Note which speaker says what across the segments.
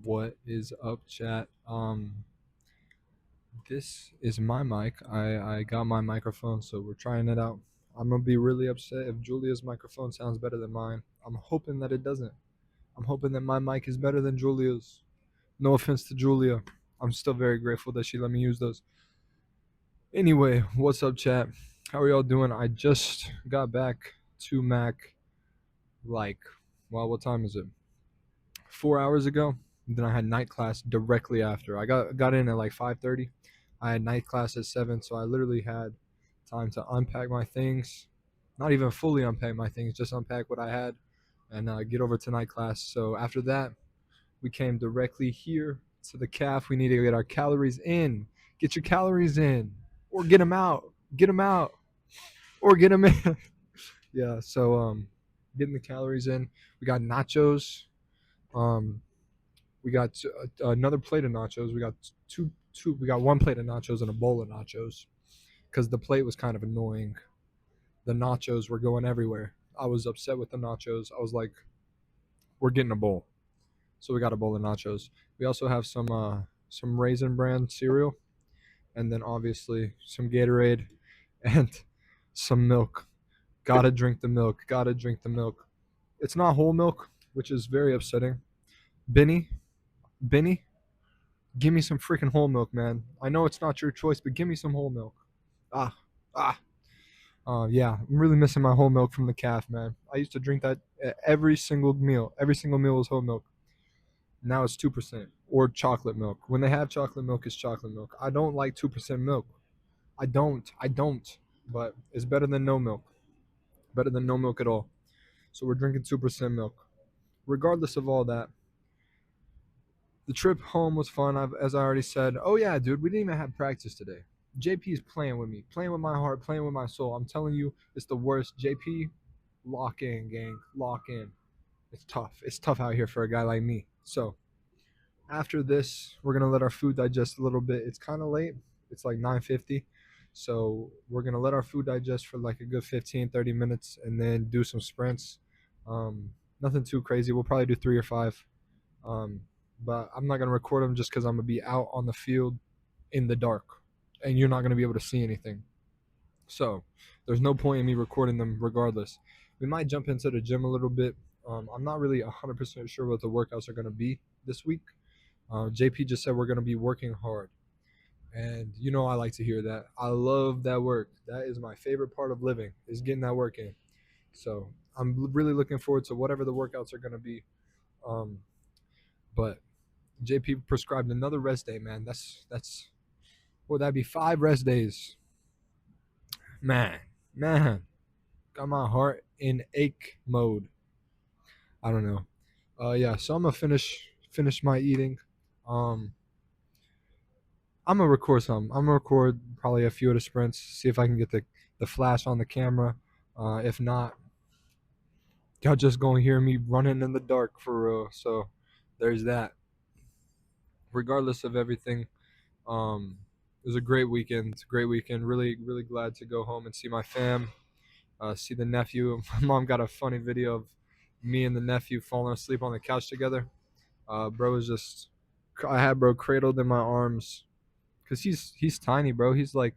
Speaker 1: What is up, chat? This is my mic. I got my microphone, so we're trying it out. I'm gonna be really upset if Julia's microphone sounds better than mine. I'm hoping that it doesn't. I'm hoping that my mic is better than Julia's. No offense to Julia. I'm still very grateful that she let me use those. Anyway, what's up, chat? How are y'all doing? I just got back to Mac like, well, what time is it? 4 hours ago. Then I had night class directly after. I got in at like 5:30. I had night class at 7, so I literally had time to unpack my things. Not even fully unpack my things, just unpack what I had and get over to night class. So after that, we came directly here to the calf. We need to get our calories in. Get your calories in, or get them out. Get them out, or get them in. Yeah. So getting the calories in. We got nachos. Um, we got another plate of nachos. We got two. We got one plate of nachos and a bowl of nachos because the plate was kind of annoying. The nachos were going everywhere. I was upset with the nachos. I was like, "We're getting a bowl," so we got a bowl of nachos. We also have some Raisin Bran cereal, and then obviously some Gatorade and some milk. Gotta drink the milk. Gotta drink the milk. It's not whole milk, which is very upsetting. Benny, Benny, give me some freaking whole milk, man. I know it's not your choice, but give me some whole milk. Ah, ah. Yeah, I'm really missing my whole milk from the calf, man. I used to drink that every single meal. Every single meal was whole milk. Now it's 2% or chocolate milk. When they have chocolate milk, it's chocolate milk. I don't like 2% milk. I don't. I don't. But it's better than no milk. Better than no milk at all. So we're drinking 2% milk. Regardless of all that, the trip home was fun. As I already said. Oh yeah, dude, we didn't even have practice today. JP is playing with me, playing with my heart, playing with my soul. I'm telling you, it's the worst. JP, lock in, gang, lock in. It's tough. It's tough out here for a guy like me. So after this, we're gonna let our food digest a little bit. It's kind of late. It's like 9:50. So we're gonna let our food digest for like a good 15, 30 minutes, and then do some sprints. Nothing too crazy. We'll probably do 3 or 5. Um, but I'm not gonna record them just because I'm gonna be out on the field in the dark, and you're not gonna be able to see anything. So there's no point in me recording them regardless. We might jump into the gym a little bit. I'm not really 100% sure what the workouts are gonna be this week. JP just said we're gonna be working hard, and you know I like to hear that. I love that work. That is my favorite part of living, is getting that work in. So I'm really looking forward to whatever the workouts are gonna be. Um, but JP prescribed another rest day, man. That's Would that be 5 rest days? Man, man, got my heart in ache mode. I don't know. Yeah. So I'm gonna finish my eating. Um, I'm gonna record some. I'm gonna record probably a few of the sprints. See if I can get the flash on the camera. If not, y'all just gonna hear me running in the dark for real. So there's that. Regardless of everything, it was a great weekend. It's a great weekend. Really, really glad to go home and see my fam, see the nephew. My mom got a funny video of me and the nephew falling asleep on the couch together. Bro was just, I had bro cradled in my arms, cause he's tiny, bro. He's like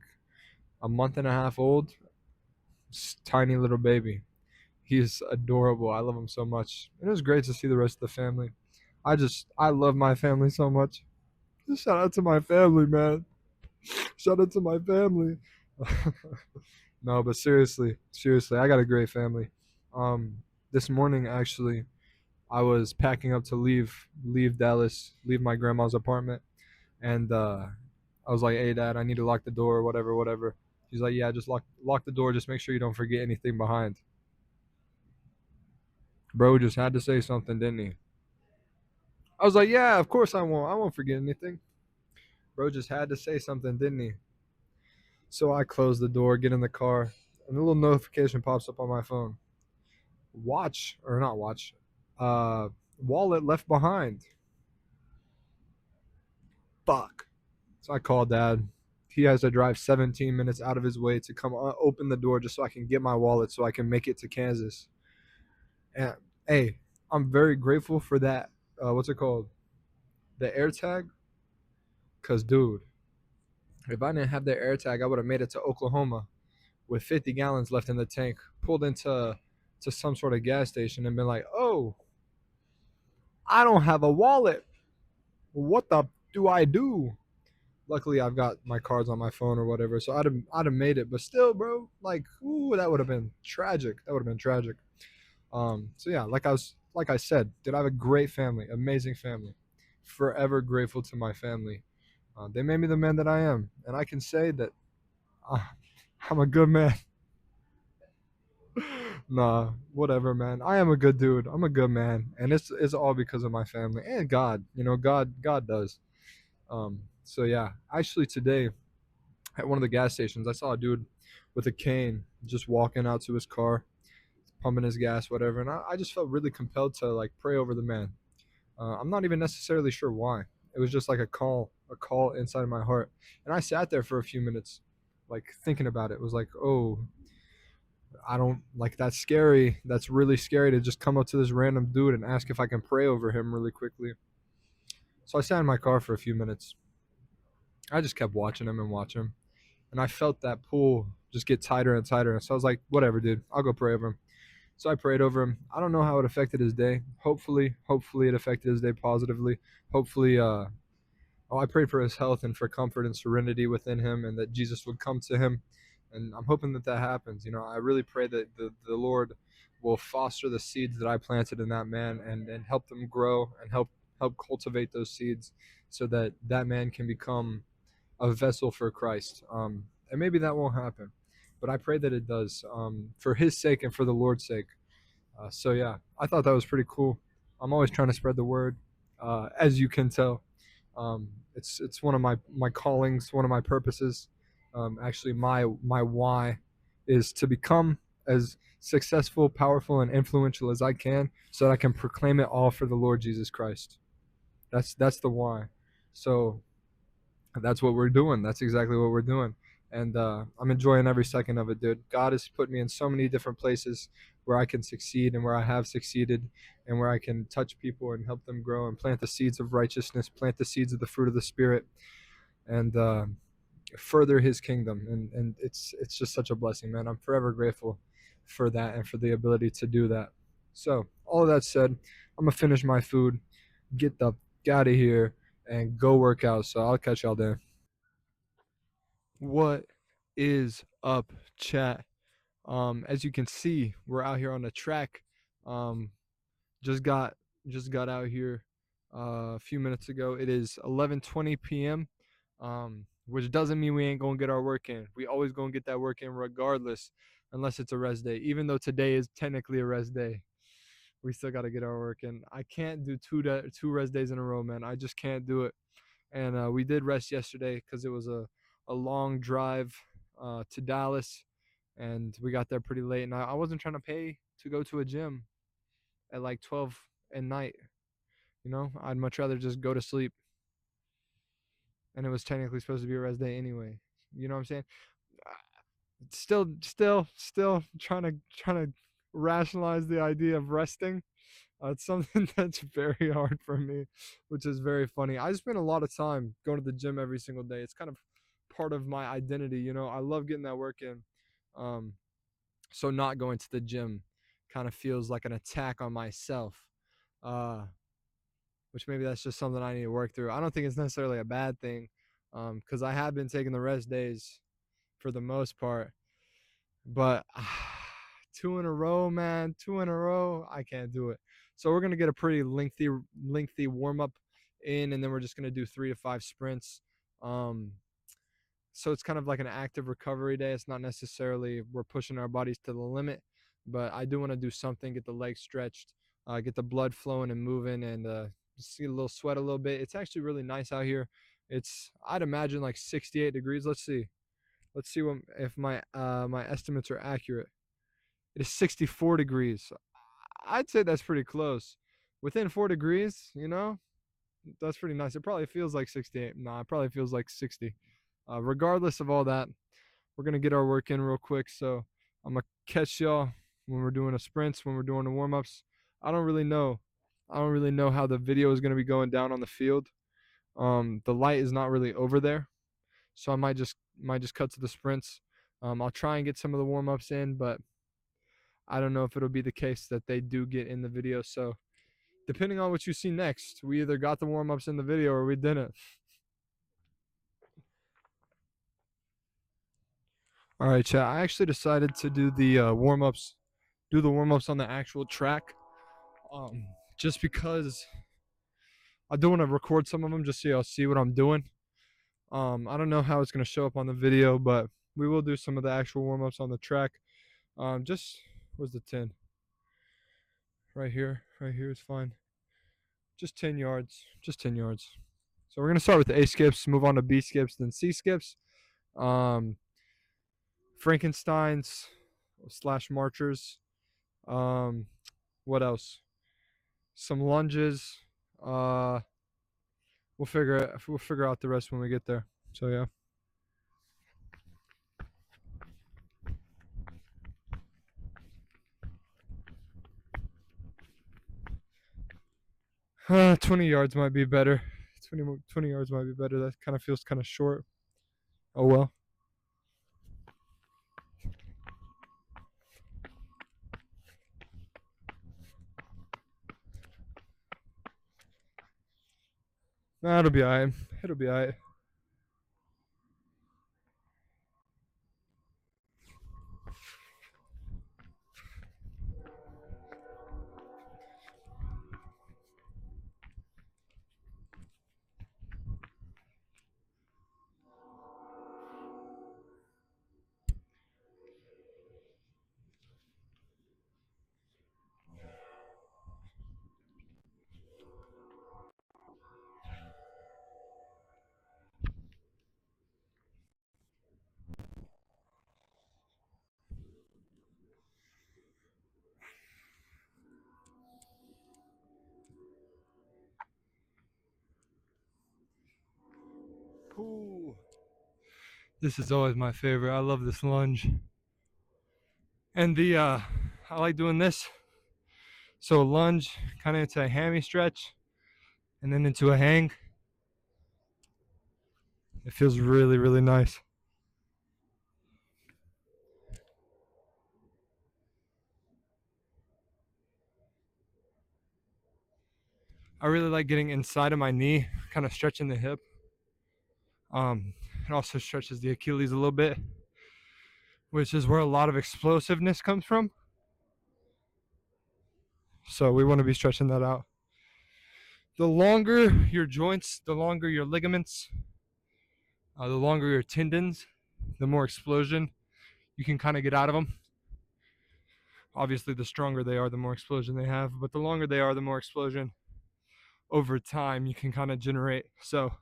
Speaker 1: a month and a half old, tiny little baby. He's adorable. I love him so much. And it was great to see the rest of the family. I love my family so much. Shout out to my family, man. Shout out to my family. No, but seriously, I got a great family. Um, this morning actually, I was packing up to leave Dallas, leave my grandma's apartment, and I was like, "Hey, Dad, I need to lock the door, whatever, whatever." He's like, "Yeah, just lock the door. Just make sure you don't forget anything behind." Bro just had to say something, didn't he? I was like, "Yeah, of course I won't. I won't forget anything." Bro just had to say something, didn't he? So I close the door, get in the car, and a little notification pops up on my phone. Watch or not watch, uh, wallet left behind. Fuck. So I called Dad. He has to drive 17 minutes out of his way to come open the door just so I can get my wallet so I can make it to Kansas. And hey, I'm very grateful for that. What's it called? the air tag, cause dude, if I didn't have the air tag, I would have made it to Oklahoma with 50 gallons left in the tank, pulled into some sort of gas station and been like, "Oh, I don't have a wallet. What the do I do?" Luckily, I've got my cards on my phone or whatever, so I'd have made it. But still, bro, like, ooh, that would have been tragic. That would have been tragic. So yeah, like I said, did I have a great family, amazing family. Forever grateful to my family. They made me the man that I am, and I can say that uh, I'm a good man. Nah, whatever, man. I am a good dude. I'm a good man, and it's all because of my family and God. You know, God does. So yeah, actually today at one of the gas stations, I saw a dude with a cane just walking out to his car, pumping his gas, whatever, and I just felt really compelled to like pray over the man. I'm not even necessarily sure why. It was just like a call inside of my heart, and I sat there for a few minutes, like thinking about it. It was like, oh, I don't like that's scary. That's really scary to just come up to this random dude and ask if I can pray over him really quickly. So I sat in my car for a few minutes. I just kept watching him and watching him, and I felt that pull just get tighter and tighter. So I was like, whatever, dude. I'll go pray over him. So I prayed over him. I don't know how it affected his day. Hopefully it affected his day positively. Hopefully, I prayed for his health and for comfort and serenity within him, and that Jesus would come to him. And I'm hoping that that happens. You know, I really pray that the Lord will foster the seeds that I planted in that man, and help them grow and help cultivate those seeds, so that that man can become a vessel for Christ. And maybe that won't happen, but I pray that it does, for his sake and for the Lord's sake. So yeah, I thought that was pretty cool. I'm always trying to spread the word, as you can tell. It's one of my callings, one of my purposes. Actually, my why is to become as successful, powerful, and influential as I can, so that I can proclaim it all for the Lord Jesus Christ. That's the why. So that's what we're doing. That's exactly what we're doing. And I'm enjoying every second of it, dude. God has put me in so many different places where I can succeed and where I have succeeded, and where I can touch people and help them grow and plant the seeds of righteousness, plant the seeds of the fruit of the Spirit, and further His kingdom. And it's just such a blessing, man. I'm forever grateful for that and for the ability to do that. So, all of that said, I'm going to finish my food, get the out of here, and go work out. So, I'll catch y'all there. What is up, chat? As you can see, we're out here on the track. Um, just got just got out here a few minutes ago. It is 11:20 p.m. Which doesn't mean we ain't gonna get our work in. We always gonna get that work in regardless, unless it's a rest day. Even though today is technically a rest day, we still gotta get our work in. I can't do two rest days in a row, man. I just can't do it. And we did rest yesterday because it was a long drive to Dallas, and we got there pretty late. And I wasn't trying to pay to go to a gym at like 12 at night. You know, I'd much rather just go to sleep. And it was technically supposed to be a rest day anyway. You know what I'm saying? Still trying to rationalize the idea of resting. It's something that's very hard for me, which is very funny. I spend a lot of time going to the gym every single day. It's kind of part of my identity, you know. I love getting that work in. Um, so not going to the gym kind of feels like an attack on myself. Uh, which maybe that's just something I need to work through. I don't think it's necessarily a bad thing, because I have been taking the rest days for the most part, but two in a row, man, two in a row, I can't do it. So we're gonna get a pretty lengthy warm up in, and then we're just gonna do 3 to 5 sprints. Um, so it's kind of like an active recovery day. It's not necessarily we're pushing our bodies to the limit, but I do want to do something, get the legs stretched, get the blood flowing and moving, and see a little sweat a little bit. It's actually really nice out here. It's I'd imagine like 68 degrees. Let's see what if my estimates are accurate. It is 64 degrees. I'd say that's pretty close. Within 4 degrees, you know, that's pretty nice. It probably feels like 68. Nah, it probably feels like 60. Regardless of all that, we're gonna get our work in real quick. So I'm gonna catch y'all when we're doing the sprints, when we're doing the warm ups. I don't really know. I don't really know how the video is gonna be going down on the field. The light is not really over there, so I might just cut to the sprints. I'll try and get some of the warm ups in, but I don't know if it'll be the case that they do get in the video. So depending on what you see next, we either got the warm ups in the video or we didn't. All right, chat. I actually decided to do the warm ups, on the actual track, just because I do want to record some of them just so y'all see what I'm doing. I don't know how it's gonna show up on the video, but we will do some of the actual warm ups on the track. Just where's the 10? Right here. Right here is fine. Just 10 yards. Just 10 yards. So we're gonna start with the A skips, move on to B skips, then C skips. Um, Frankenstein's slash marchers. Um, what else? Some lunges. Uh, we'll figure out the rest when we get there. So yeah. 20 yards might be better. 20 yards might be better. That kind of feels kind of short. Oh well. Nah, it'll be alright. It'll be alright. Ooh. This is always my favorite. I love this lunge. And I like doing this. So a lunge, kind of into a hammy stretch, and then into a hang. It feels really, really nice. I really like getting inside of my knee, kind of stretching the hip. It also stretches the Achilles a little bit, which is where a lot of explosiveness comes from. So we want to be stretching that out. The longer your joints, the longer your ligaments, the longer your tendons, the more explosion you can kind of get out of them. Obviously, the stronger they are, the more explosion they have, but the longer they are, the more explosion over time you can kind of generate. So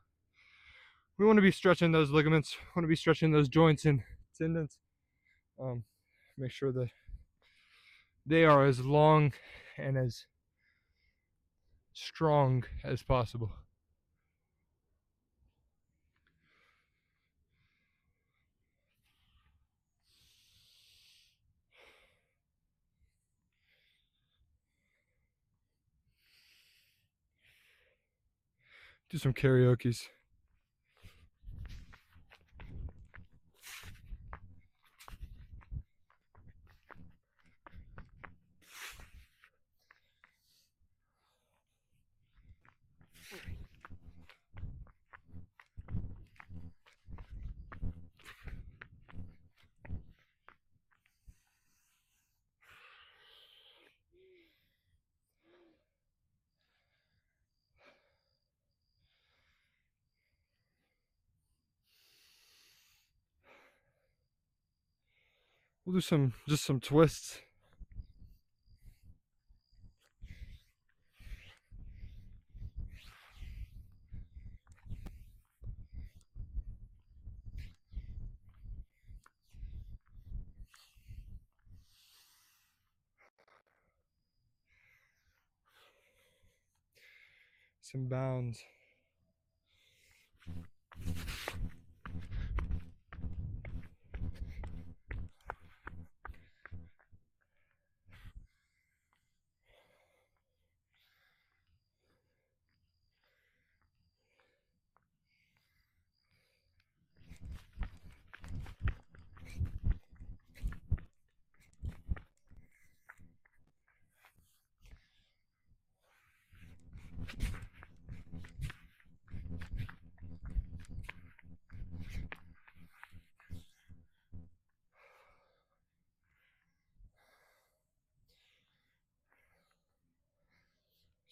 Speaker 1: we want to be stretching those ligaments, want to be stretching those joints and tendons. Make sure that they are as long and as strong as possible. Do some karaoke's. We'll do some twists. Some bounds.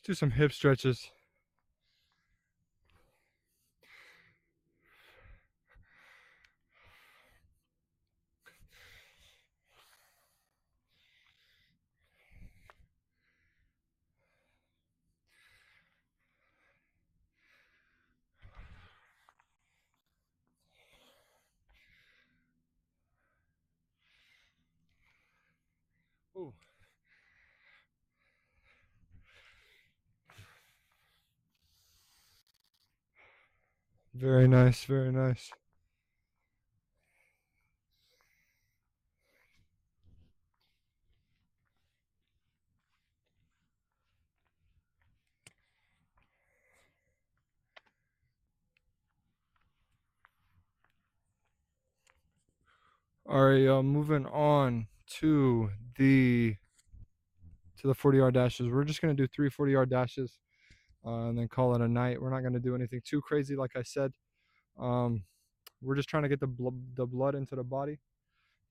Speaker 1: do some hip stretches. Ooh. Very nice, very nice. All right, moving on the 40-yard dashes. We're just gonna do 3 40-yard dashes, and then call it a night. We're not gonna do anything too crazy, like I said. Um, we're just trying to get the blood into the body,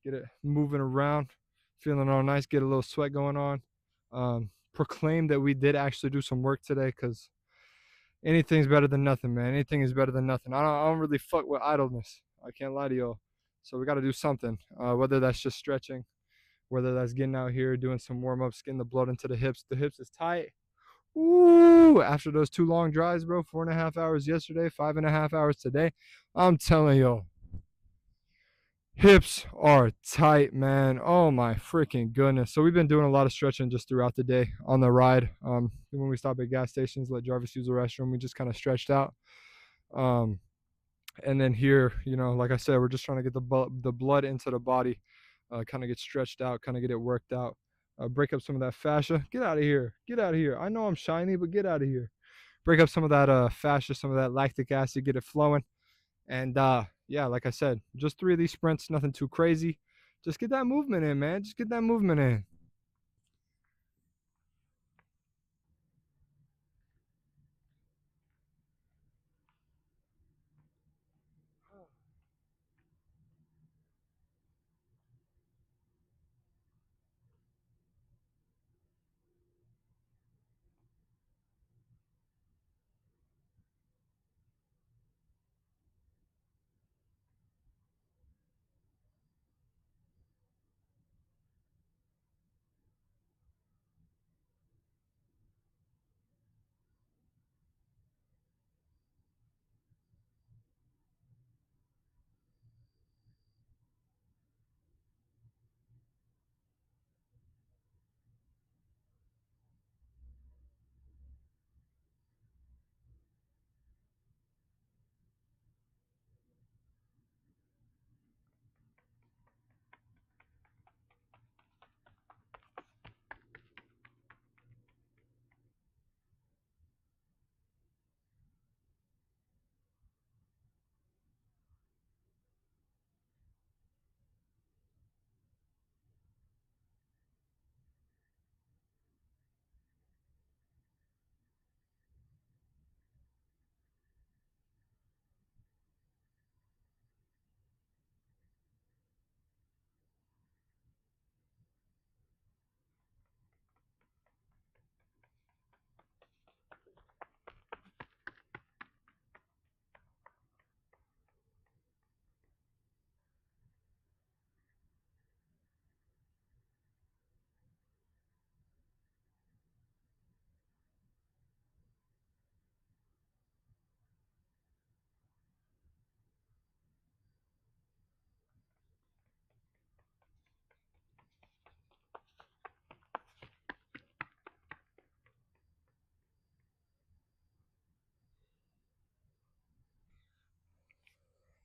Speaker 1: get it moving around, feeling all nice, get a little sweat going on. Proclaim that we did actually do some work today, because anything's better than nothing, man. Anything is better than nothing. I don't really fuck with idleness. I can't lie to y'all. So we got to do something, whether that's just stretching, whether that's getting out here, doing some warm-ups, getting the blood into the hips. The hips is tight. Ooh, after those 2 long drives, bro, 4.5 hours yesterday, 5.5 hours today, I'm telling y'all, hips are tight, man. Oh my freaking goodness. So we've been doing a lot of stretching just throughout the day on the ride. When we stop at gas stations, let Jarvis use the restroom, we just kind of stretched out. Um, and then here, like I said, we're just trying to get the blood into the body, kind of get stretched out, kind of get it worked out, break up some of that fascia. Get out of here. Get out of here. I know I'm shiny, but get out of here. Break up some of that fascia, some of that lactic acid, get it flowing. And yeah, like I said, just 3 of these sprints, nothing too crazy. Just get that movement in, man. Just get that movement in.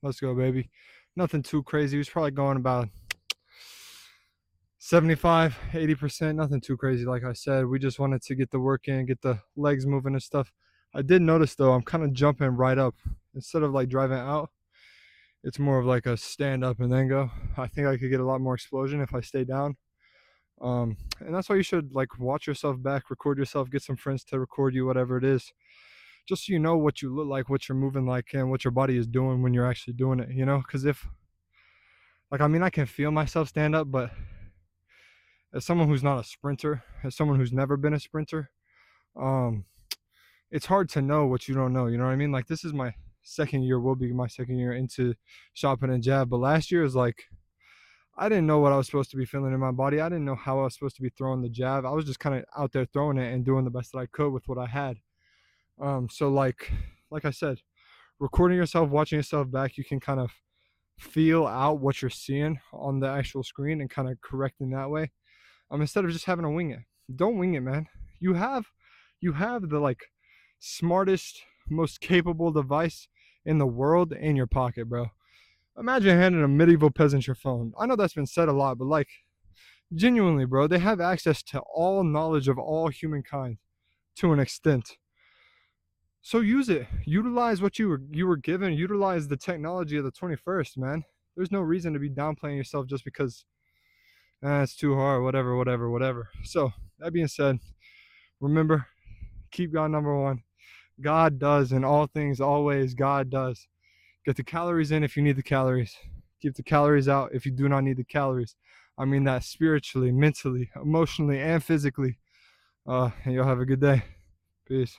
Speaker 1: Let's go, baby. Nothing too crazy. He was probably going about 75, 80%. Nothing too crazy, like I said. We just wanted to get the work in, get the legs moving and stuff. I did notice, though, I'm kind of jumping right up. Instead of like driving out, it's more of like a stand up and then go. I think I could get a lot more explosion if I stay down. And that's why you should like watch yourself back, record yourself, get some friends to record you, whatever it is, just so you know what you look like, what you're moving like, and what your body is doing when you're actually doing it. Because if like, I mean, I can feel myself stand up, but as someone who's not a sprinter, as someone who's never been a sprinter, um it's hard to know what you don't know, you know what I mean? Like, this is my second year, will be my second year into shopping and jab, but last year is like, I didn't know what I was supposed to be feeling in my body. I didn't know how I was supposed to be throwing the jab. I was just kind of out there throwing it and doing the best that I could with what I had. So like I said, recording yourself, watching yourself back, you can kind of feel out what you're seeing on the actual screen and kind of correct in that way. Instead of just having to wing it. Don't wing it, man. You have you have the like smartest, most capable device in the world in your pocket, bro. Imagine handing a medieval peasant your phone. I know that's been said a lot, but like, genuinely, bro, they have access to all knowledge of all humankind to an extent. So use it. Utilize what you were given. Utilize the technology of the 21st, man. There's no reason to be downplaying yourself just because it's too hard, whatever, whatever, whatever. So that being said, remember, keep God number one. God does in all things, always. God does. Get the calories in if you need the calories. Keep the calories out if you do not need the calories. I mean that spiritually, mentally, emotionally, and physically. And you'll have a good day. Peace.